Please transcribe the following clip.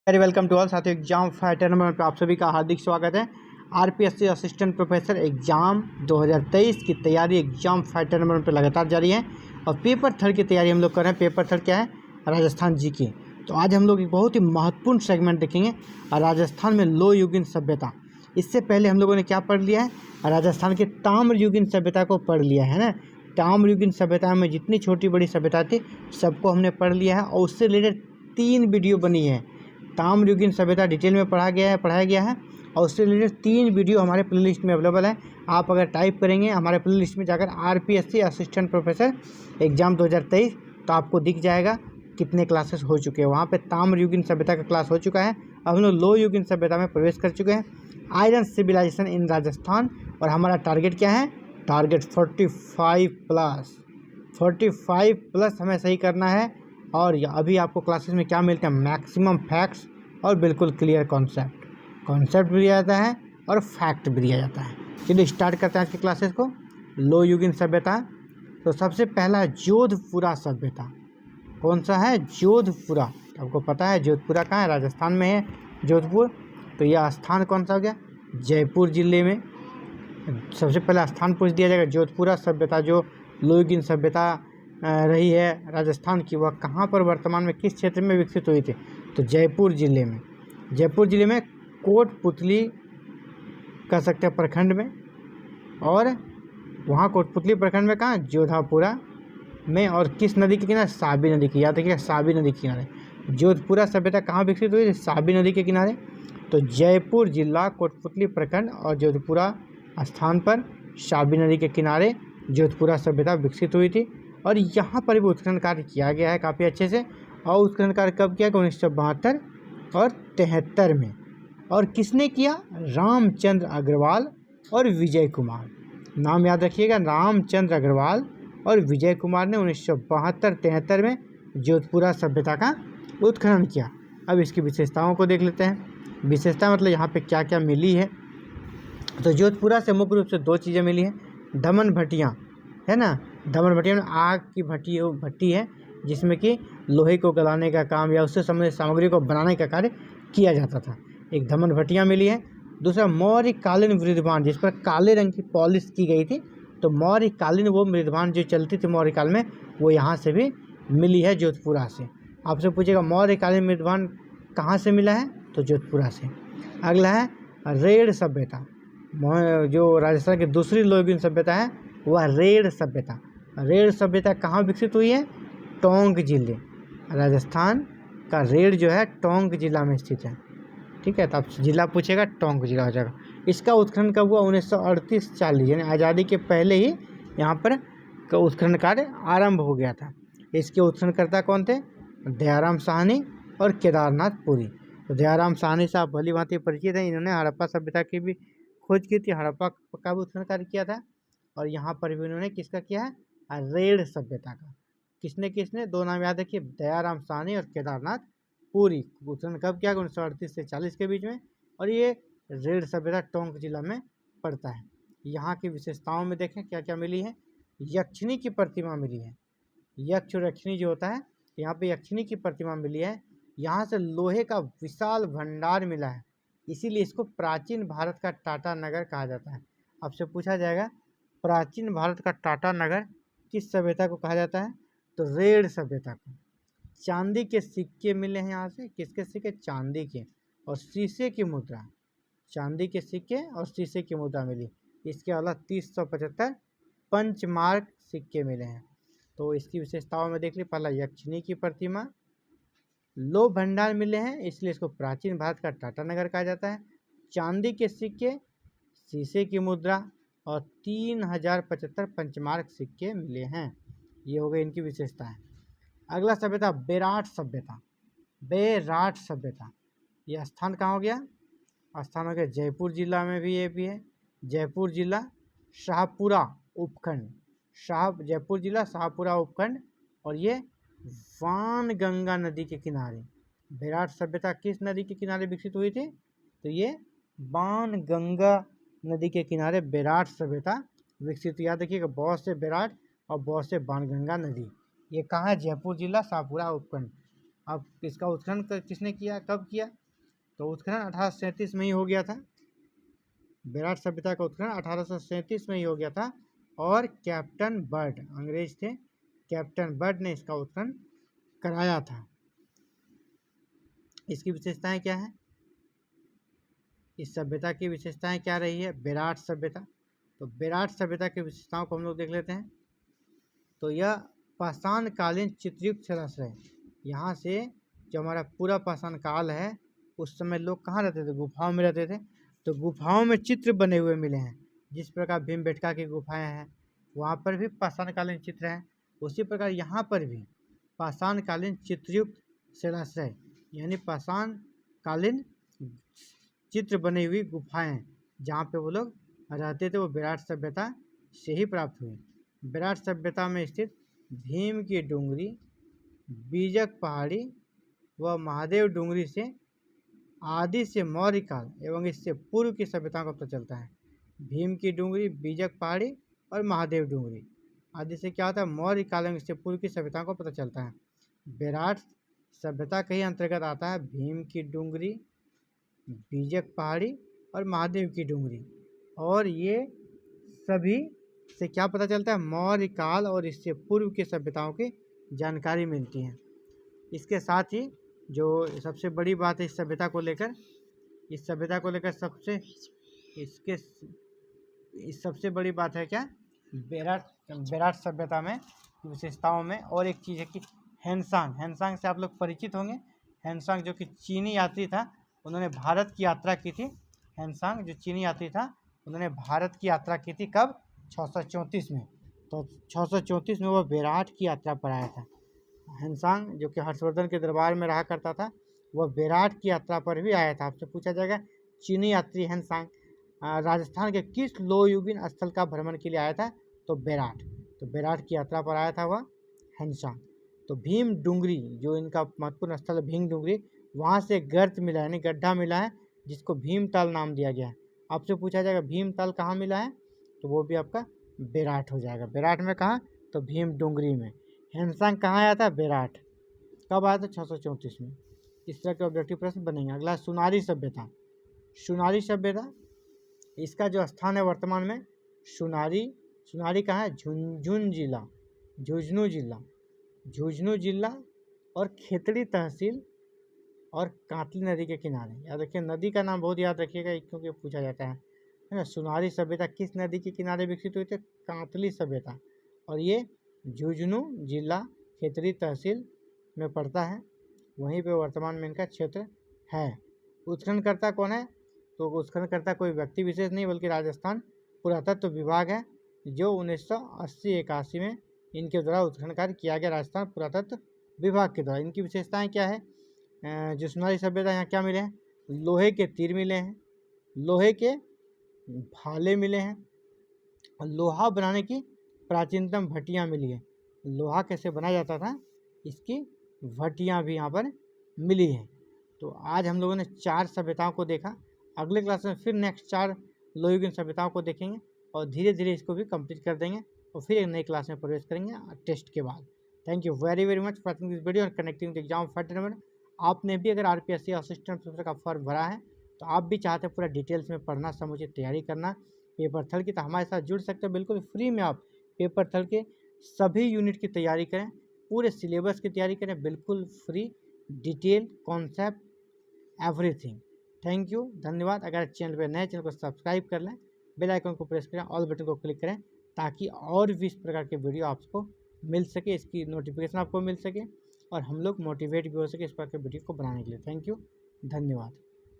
Very welcome to all साथियों। Exam fighter number पर आप सभी का हार्दिक स्वागत है। आरपीएससी असिस्टेंट प्रोफेसर एग्ज़ाम 2023 की तैयारी एग्जाम फाइटर नंबर पर लगातार जारी है और पेपर थर्ड की तैयारी हम लोग कर रहे हैं। पेपर थर्ड क्या है? राजस्थान जी की। तो आज हम लोग एक बहुत ही महत्वपूर्ण सेगमेंट देखेंगे, राजस्थान में लो युगीन सभ्यता। इससे पहले हम लोगों ने क्या पढ़ लिया है? राजस्थान की ताम्र युगीन सभ्यता को पढ़ लिया है ना। ताम्र युगीन सभ्यता में जितनी छोटी बड़ी सभ्यता थी सबको हमने पढ़ लिया है और उससे रिलेटेड 3 वीडियो बनी है। ताम्र युगीन सभ्यता डिटेल में पढ़ाया गया है और उससे रिलेटेड 3 वीडियो हमारे प्लेलिस्ट में अवेलेबल है। आप अगर टाइप करेंगे हमारे प्लेलिस्ट में जाकर आरपीएससी असिस्टेंट प्रोफेसर एग्जाम 2023 तो आपको दिख जाएगा कितने क्लासेस हो चुके हैं। वहाँ पे ताम्र युगीन सभ्यता का क्लास हो चुका है। अब हम लोग लो युगीन सभ्यता में प्रवेश कर चुके हैं, आयरन सिविलाइजेशन इन राजस्थान। और हमारा टारगेट क्या है? टारगेट 45 प्लस हमें सही करना है। और अभी आपको क्लासेस में क्या मिलते हैं? मैक्सिमम फैक्ट्स और बिल्कुल क्लियर कॉन्सेप्ट भी दिया जाता है और फैक्ट भी दिया जाता है। चलिए स्टार्ट करते हैं आज की क्लासेस को। लो युगीन सभ्यता। तो सबसे पहला जोधपुरा सभ्यता। कौन सा है? जोधपुरा। आपको पता है जोधपुरा कहाँ है? राजस्थान में है जोधपुर। तो यह स्थान कौन सा हो गया? जयपुर जिले में। सबसे पहला स्थान पूछ दिया जाएगा। जोधपुरा सभ्यता जो लो युगीन सभ्यता रही है राजस्थान की, वह कहाँ पर वर्तमान में किस क्षेत्र में विकसित हुई थी? तो जयपुर जिले में। जयपुर जिले में कोटपुतली कह सकते हैं प्रखंड में। और वहाँ कोटपुतली प्रखंड में कहाँ? जोधापुरा में। और किस नदी के किनारे? साबी नदी की। याद रखिएगा, साबी नदी के किनारे जोधपुरा सभ्यता कहाँ विकसित हुई थी? साबी नदी के किनारे। तो जयपुर जिला, कोटपुतली प्रखंड और जोधपुरा स्थान पर साबी नदी के किनारे जोधपुरा सभ्यता विकसित हुई थी। और यहाँ पर भी उत्खनन कार्य किया गया है काफ़ी अच्छे से। और उत्खनन कार्य कब किया? 1972 और 73 में। और किसने किया? रामचंद्र अग्रवाल और विजय कुमार। नाम याद रखिएगा, रामचंद्र अग्रवाल और विजय कुमार ने 1972-73 में जोधपुरा सभ्यता का उत्खनन किया। अब इसकी विशेषताओं को देख लेते हैं। विशेषता मतलब यहाँ पे क्या क्या मिली है। तो जोधपुरा से मुख्य रूप से 2 चीज़ें मिली हैं। दमन भट्टियाँ है ना। दमन भट्टियाँ में आग की भट्टी है जिसमें कि लोहे को गलाने का काम या उससे संबंधित सामग्री को बनाने का कार्य किया जाता था। एक दमन भट्टियाँ मिली है। दूसरा मौर्यकालीन मृदभान, जिस पर काले रंग की पॉलिश की गई थी। तो मौर्यकालीन वो मृदभान जो चलती थी मौर्यकाल में, वो यहाँ से भी मिली है जोधपुरा से। आपसे पूछेगा मौर्यकालीन मृदभान कहाँ से मिला है? तो जोधपुरा से। अगला है रेड़ सभ्यता। जो राजस्थान की दूसरी लो युगीन सभ्यता है वह रेड़ सभ्यता। रेड़ सभ्यता कहाँ विकसित हुई है? टोंक जिले। राजस्थान का रेड़ जो है टोंक जिला में स्थित है। ठीक है, तो आप जिला पूछेगा टोंक जिला हो जाएगा। इसका उत्खनन कब हुआ? 1938-40 यानी आज़ादी के पहले ही यहाँ पर उत्खनन कार्य आरंभ हो गया था। इसके उत्खननकर्ता कौन थे? दयाराम साहनी और केदारनाथ पुरी। तो दयाराम साहनी साहब भली भांति परिचित हैं। इन्होंने हड़प्पा सभ्यता की भी खोज की थी, हड़प्पा का भी उत्खनन कार्य किया था। और यहाँ पर भी उन्होंने किसका किया है? रेड़ सभ्यता का। किसने 2 नाम याद रखिए, दयाराम साहनी और केदारनाथ पुरी। उत्खनन कब किया? 1938 से 40 के बीच में। और ये रेड़ सभ्यता टोंक जिला में पड़ता है। यहाँ की विशेषताओं में देखें क्या क्या मिली है। यक्षिणी की प्रतिमा मिली है। यक्ष और यक्षिणी जो होता है, यहाँ पे यक्षिणी की प्रतिमा मिली है। यहाँ से लोहे का विशाल भंडार मिला है, इसीलिए इसको प्राचीन भारत का टाटा नगर कहा जाता है। आपसे पूछा जाएगा प्राचीन भारत का टाटा नगर किस सभ्यता को कहा जाता है? तो रेड़ सभ्यता को। चांदी के सिक्के मिले हैं यहाँ से। किसके सिक्के? चांदी के। और शीशे की मुद्रा। चांदी के सिक्के और शीशे की मुद्रा मिली। इसके अलावा 375 पंचमार्क सिक्के मिले हैं। तो इसकी विशेषताओं में देख लीजिए। पहला यक्षिणी की प्रतिमा, लो भंडार मिले हैं इसलिए इसको प्राचीन भारत का टाटा नगर कहा जाता है। चांदी के सिक्के, शीशे की मुद्रा और 3075 पंचमार्क सिक्के मिले हैं। ये हो गई इनकी विशेषताएं। अगला सभ्यता बेराट सभ्यता। बेराट सभ्यता यह स्थान कहाँ हो गया? स्थान हो गया जयपुर जिला में भी। ये भी है जयपुर जिला शाहपुरा उपखंड। जयपुर जिला शाहपुरा उपखंड। और ये वानगंगा नदी के किनारे। बेराट सभ्यता किस नदी के किनारे विकसित हुई थी? तो ये वानगंगा नदी के किनारे बेराट सभ्यता विकसित। याद रखिएगा, बहुत से बेराट और बहुत से बाणगंगा नदी। ये कहाँ है? जयपुर जिला शाहपुरा उपखंड। अब इसका उत्खनन किसने किया, कब किया? तो उत्खनन 1837 में ही हो गया था। विराट सभ्यता का उत्खनन 1837 में ही हो गया था और कैप्टन बर्ड, अंग्रेज थे, कैप्टन बर्ड ने इसका उत्खनन कराया था। इसकी विशेषताएं क्या है? इस सभ्यता की विशेषताएं क्या रही है? विराट सभ्यता। तो विराट सभ्यता की विशेषताओं को हम लोग देख लेते हैं। तो यह पाषाणकालीन चित्रयुक्त जलाशय, यहाँ से जो हमारा पूरा पाषाण काल है उस समय लोग कहाँ रहते थे? गुफाओं में रहते थे। तो गुफाओं में चित्र बने हुए मिले हैं। जिस प्रकार भीमबेटका की गुफाएं हैं वहाँ पर भी पाषाणकालीन चित्र हैं, उसी प्रकार यहाँ पर भी पाषाणकालीन चित्रयुक्त जलाशय यानी पाषाणकालीन चित्र बनी हुई गुफाएं जहाँ पे वो लोग रहते थे वो विराट सभ्यता से ही प्राप्त हुई। विराट सभ्यता में स्थित भीम की डूंगरी, बीजक पहाड़ी व महादेव डूंगरी से आदि से मौर्य काल एवं इससे पूर्व की सभ्यताओं का पता चलता है। भीम की डूंगरी, बीजक पहाड़ी और महादेव डूंगरी आदि से क्या होता है? मौर्य काल एवं इससे पूर्व की सभ्यताओं का पता चलता है। विराट सभ्यता के ही अंतर्गत आता है भीम की डूंगरी, बीजक पहाड़ी और महादेव की डूंगरी, और ये सभी से क्या पता चलता है? मौर्य काल और इससे पूर्व की सभ्यताओं की जानकारी मिलती है। इसके साथ ही जो सबसे बड़ी बात है इस सभ्यता को लेकर, इस सभ्यता को लेकर सबसे बड़ी बात है क्या? विराट सभ्यता में विशेषताओं में और एक चीज़ है कि हैंसांग से आप लोग परिचित होंगे। हैंसांग जो कि चीनी यात्री था, उन्होंने भारत की यात्रा की थी। हैंसांग जो चीनी यात्री था उन्होंने भारत की यात्रा की थी कब? 634 में। तो 634 में वह विराट की यात्रा पर आया था। हैंसांग जो कि हर्षवर्धन के दरबार में रहा करता था, वह विराट की यात्रा पर भी आया था। आपसे पूछा जाएगा चीनी यात्री हैंसांग राजस्थान के किस लोहयुगीन स्थल का भ्रमण के लिए आया था? तो विराट। तो विराट की यात्रा पर आया था वह हैंसांग। तो भीम डूंगरी जो इनका महत्वपूर्ण स्थल है, भीम डूंगरी, वहाँ से गर्त मिला है यानी गड्ढा मिला है जिसको भीमताल नाम दिया गया है। आपसे पूछा जाएगा भीमताल कहाँ मिला है? तो वो भी आपका विराट हो जाएगा। विराट में कहाँ? तो भीम डूंगरी में। हैंसांग कहाँ आया था? विराट। कब आया था? 634 में। इस तरह के ऑब्जेक्टिव प्रश्न बनेंगे। अगला सुनारी सभ्यता। सुनारी सभ्यता, इसका जो स्थान है वर्तमान में सुनारी कहाँ है? झुंझुनू जिला और खेतड़ी तहसील और कांतली नदी के किनारे। याद रखिए, नदी का नाम बहुत याद रखिएगा क्योंकि पूछा जाता है ना। सुनारी सभ्यता किस नदी के किनारे विकसित हुई थी? कांतली सभ्यता, और ये झुंझुनू जिला खेतड़ी तहसील में पड़ता है, वहीं पे वर्तमान में इनका क्षेत्र है। उत्खननकर्ता कौन है? तो उत्खननकर्ता कोई व्यक्ति विशेष नहीं बल्कि राजस्थान पुरातत्व विभाग है, जो 1980-81 में इनके द्वारा उत्खनन कार्य किया गया, राजस्थान पुरातत्व विभाग के द्वारा। इनकी विशेषताएं क्या है? जो सुनारी सभ्यता यहाँ क्या मिले हैं? लोहे के तीर मिले हैं, लोहे के भाले मिले हैं, लोहा बनाने की प्राचीनतम भट्टियाँ मिली है। लोहा कैसे बनाया जाता था इसकी भट्टियाँ भी यहाँ पर मिली है। तो आज हम लोगों ने 4 सभ्यताओं को देखा। अगले क्लास में फिर नेक्स्ट 4 लोहयुगीन सभ्यताओं को देखेंगे और धीरे धीरे इसको भी कंप्लीट कर देंगे और फिर एक नई क्लास में प्रवेश करेंगे टेस्ट के बाद। Thank you very very much for watching this video और कनेक्टिंग द एग्जाम फैक्टर। आपने भी अगर आरपीएससी असिस्टेंट प्रोफेसर का फॉर्म भरा है तो आप भी चाहते हैं पूरा डिटेल्स में पढ़ना, समझिए, तैयारी करना पेपर थर्ड की, तो हमारे साथ जुड़ सकते हैं। बिल्कुल फ्री में आप पेपर थर्ड के सभी यूनिट की तैयारी करें, पूरे सिलेबस की तैयारी करें, बिल्कुल free, detail, concept, everything. Thank you, धन्यवाद। अगर चैनल पर नए, चैनल को सब्सक्राइब कर लें, बेल आइकन को प्रेस करें, ऑल बटन को क्लिक करें ताकि और भी इस प्रकार के वीडियो आपको मिल सके, इसकी नोटिफिकेशन आपको मिल सके और हम लोग मोटिवेट भी हो सके इस प्रकार के वीडियो को बनाने के लिए। थैंक यू, धन्यवाद।